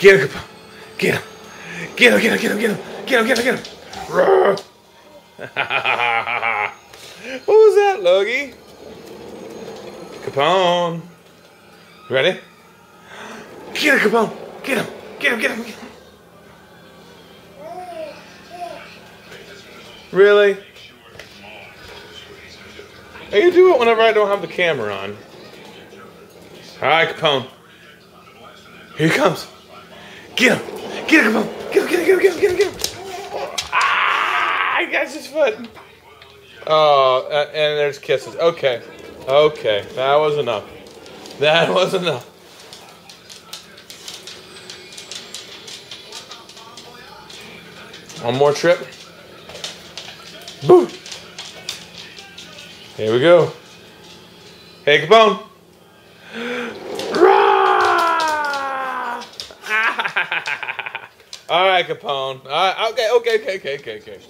Get him, Capone. Get him. Get him, get him, get him, get him. Get him, get him, get him. What was that, Logie? Capone. Ready? Get him, Capone. Get him. Get him, get him, get him. Really? You do it whenever I don't have the camera on. Alright, Capone. Here he comes. Get him. Get him, Capone. Get him, get him, get him, get him, get him, get him. Ah! He got his foot. Oh, and there's kisses. Okay. Okay. That was enough. That was enough. One more trip. Boo! Here we go. Hey, Capone. All right, Capone. All right, okay.